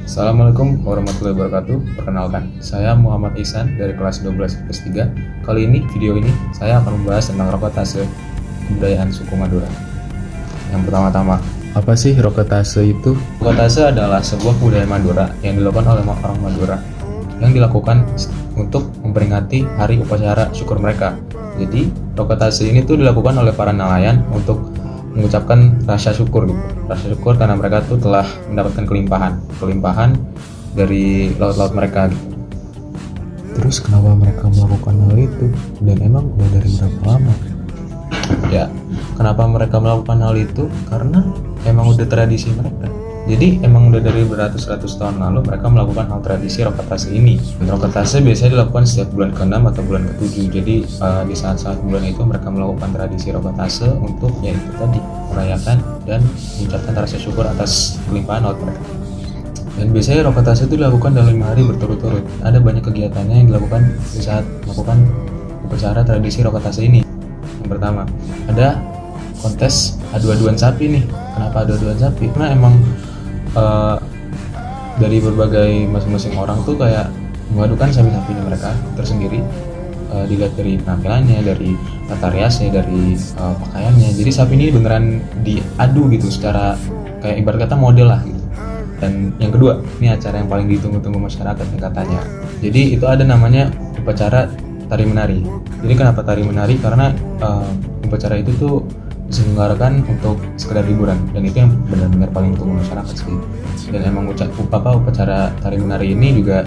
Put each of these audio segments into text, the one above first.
Assalamualaikum warahmatullahi wabarakatuh. Perkenalkan, saya Muhammad Ihsan dari kelas 12 IPS 3. Kali ini, video ini, saya akan membahas tentang roketase, kebudayaan suku Madura. Yang pertama-tama, apa sih roketase itu? Roketase adalah sebuah kebudayaan Madura yang dilakukan oleh orang Madura yang dilakukan untuk memperingati hari upacara syukur mereka. Jadi, roketase ini tuh dilakukan oleh para nelayan untuk mengucapkan rasa syukur gitu. Rasa syukur karena mereka tuh telah mendapatkan kelimpahan dari laut-laut mereka gitu. Terus kenapa mereka melakukan hal itu? Dan emang udah dari berapa lama? Ya, kenapa mereka melakukan hal itu? Karena emang udah tradisi mereka. Jadi emang udah dari beratus-ratus tahun lalu mereka melakukan hal tradisi roketase ini. Dan roketase biasanya dilakukan setiap bulan ke-6 atau bulan ke-7. Jadi di saat-saat bulan itu mereka melakukan tradisi roketase untuk yaitu tadi merayakan dan mengucapkan rasa syukur atas kelimpahan laut mereka. Dan biasanya roketase itu dilakukan dalam 5 hari berturut-turut. Ada banyak kegiatannya yang dilakukan di saat melakukan upacara tradisi roketase ini. Yang pertama, ada kontes adu-aduan sapi nih. Kenapa adu-aduan sapi? Karena emang dari berbagai masing-masing orang tuh kayak mengadukan sapi-sapinya mereka tersendiri, dilihat dari penampilannya, dari tata riasnya, dari pakaiannya. Jadi sapi ini beneran diadu gitu secara kayak ibarat kata model lah gitu. Dan yang kedua, ini acara yang paling ditunggu-tunggu masyarakat nih katanya. Jadi itu ada namanya upacara tari menari. Jadi kenapa tari menari? Karena upacara itu tuh diselenggarakan untuk sekedar hiburan, dan itu yang benar-benar paling ditunggu masyarakat sih. Dan emang upacara tari menari ini juga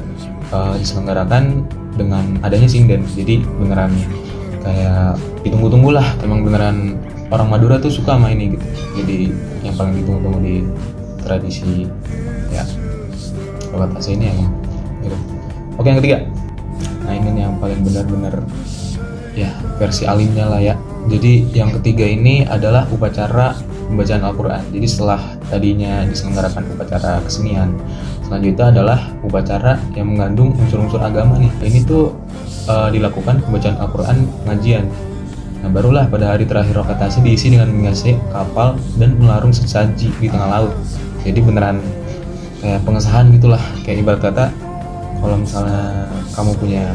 diselenggarakan dengan adanya sinden. Jadi beneran kayak ditunggu-tunggu lah. Emang beneran orang Madura tuh suka sama ini gitu. Jadi yang paling ditunggu-tunggu di tradisi ya roketase ini emang gitu. Oke, yang ketiga, nah ini yang paling benar-benar ya versi alimnya lah ya. Jadi yang ketiga ini adalah upacara pembacaan Al-Quran. Jadi setelah tadinya diselenggarakan upacara kesenian, selanjutnya adalah upacara yang mengandung unsur-unsur agama nih. Ini tuh dilakukan pembacaan Al-Quran pengajian. Nah barulah pada hari terakhir roketase diisi dengan mengasih kapal dan melarung sesaji di tengah laut. Jadi beneran kayak pengesahan gitulah. Kayak ibarat kata kalau misalnya kamu punya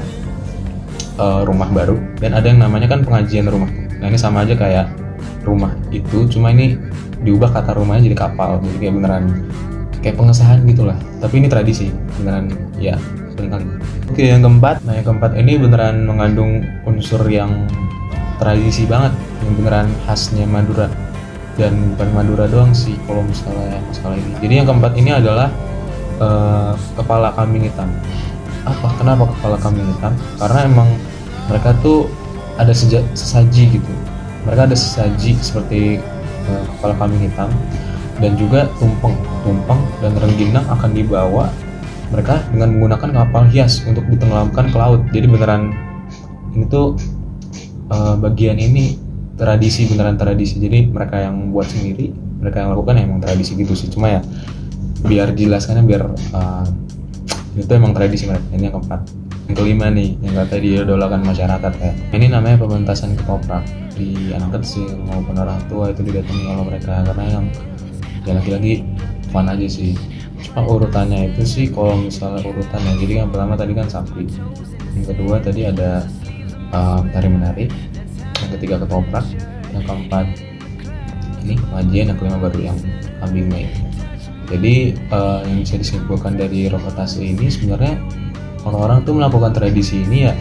rumah baru dan ada yang namanya kan pengajian rumah. Nah ini sama aja kayak rumah itu, cuma ini diubah kata rumahnya jadi kapal. Jadi kayak beneran kayak pengesahan gitulah. Tapi ini tradisi beneran ya beneran. Oke, yang keempat. Nah yang keempat ini beneran mengandung unsur yang tradisi banget, yang beneran khasnya Madura. Dan bukan Madura doang sih kalau misalnya masalah ini. Jadi yang keempat ini adalah kepala kambing hitam. Kenapa kepala kambing hitam? Karena emang mereka tuh ada sesaji gitu. Mereka ada sesaji seperti kepala kambing hitam dan juga tumpeng dan rengginang akan dibawa mereka dengan menggunakan kapal hias untuk ditenggelamkan ke laut. Jadi beneran ini tuh bagian ini beneran tradisi. Jadi mereka yang buat sendiri, mereka yang lakukan emang tradisi gitu sih. Cuma ya biar jelaskannya biar itu emang tradisi mereka. Ini yang keempat. Yang kelima nih, yang kata diidolakan masyarakat ya. Ini namanya pementasan ketoprak. Di anak kecil maupun orang tua itu didatangi oleh mereka, karena yang laki-laki fun aja sih. Cuma urutannya itu sih kalau misalnya urutannya, jadi yang pertama tadi kan sapi, yang kedua tadi ada tari menari, yang ketiga ketoprak, yang keempat ini pengajian, yang kelima baru yang kambing main. Jadi yang bisa disimpulkan dari roketase ini sebenarnya orang-orang tuh melakukan tradisi ini ya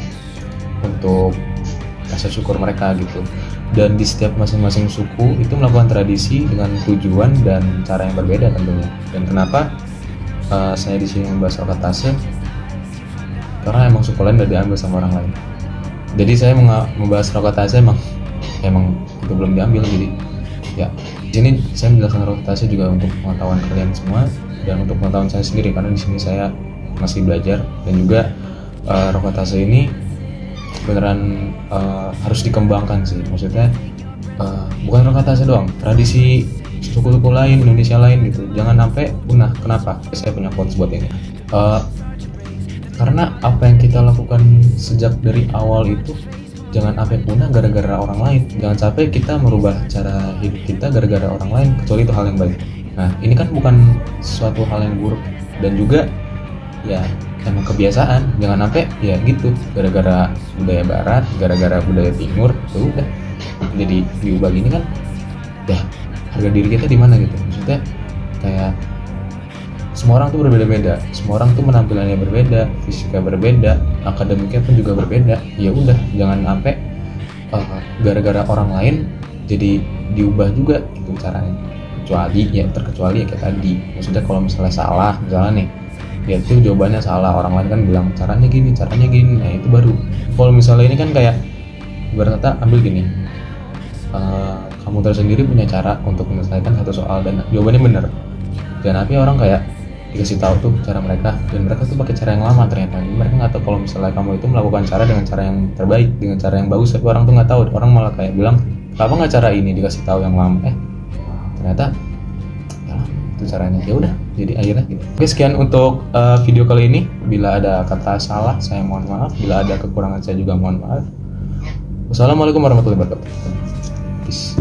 untuk rasa syukur mereka gitu. Dan di setiap masing-masing suku itu melakukan tradisi dengan tujuan dan cara yang berbeda tentunya. Dan kenapa saya di sini membahas roketase? Karena emang suku lain udah diambil sama orang lain. Jadi saya membahas roketase emang itu belum diambil. Jadi ya di sini saya menjelaskan roketase juga untuk pengetahuan kalian semua dan untuk pengetahuan saya sendiri, karena di sini saya masih belajar. Dan juga roketase ini beneran harus dikembangkan sih. Maksudnya bukan roketase doang, tradisi suku-suku lain, Indonesia lain gitu, jangan sampai punah. Kenapa? Saya punya quotes buat ini. Karena apa yang kita lakukan sejak dari awal itu jangan sampai punah gara-gara orang lain. Jangan sampai kita merubah cara hidup kita gara-gara orang lain, kecuali itu hal yang baik. Nah, ini kan bukan suatu hal yang buruk Dan juga ya emang kebiasaan, jangan sampai ya gitu gara-gara budaya barat, gara-gara budaya timur ya udah jadi diubah gini kan. Ya harga diri kita di mana gitu, maksudnya kayak semua orang tuh berbeda-beda, semua orang tuh penampilannya berbeda, fisiknya berbeda, akademiknya pun juga berbeda. Ya udah jangan sampai gara-gara orang lain jadi diubah juga gitu caranya. Terkecuali ya kayak tadi, maksudnya kalau misalnya salah, misalnya nih dia tuh jawabannya salah, orang lain kan bilang caranya gini, nah itu baru. Kalau misalnya ini kan kayak berkata ambil gini, kamu tersendiri punya cara untuk menyelesaikan satu soal dan jawabannya benar. Dan tapi orang kayak dikasih tahu tuh cara mereka, dan mereka tuh pakai cara yang lama ternyata. Mereka nggak tahu kalau misalnya kamu itu melakukan cara dengan cara yang terbaik, dengan cara yang bagus, tapi orang tuh nggak tahu. Orang malah kayak bilang, kenapa nggak cara ini, dikasih tahu yang lama, ternyata ya itu caranya. Ya udah, jadi akhirnya gitu. Oke, sekian untuk video kali ini. Bila ada kata salah saya mohon maaf, bila ada kekurangan saya juga mohon maaf. Wassalamualaikum warahmatullahi wabarakatuh. Peace.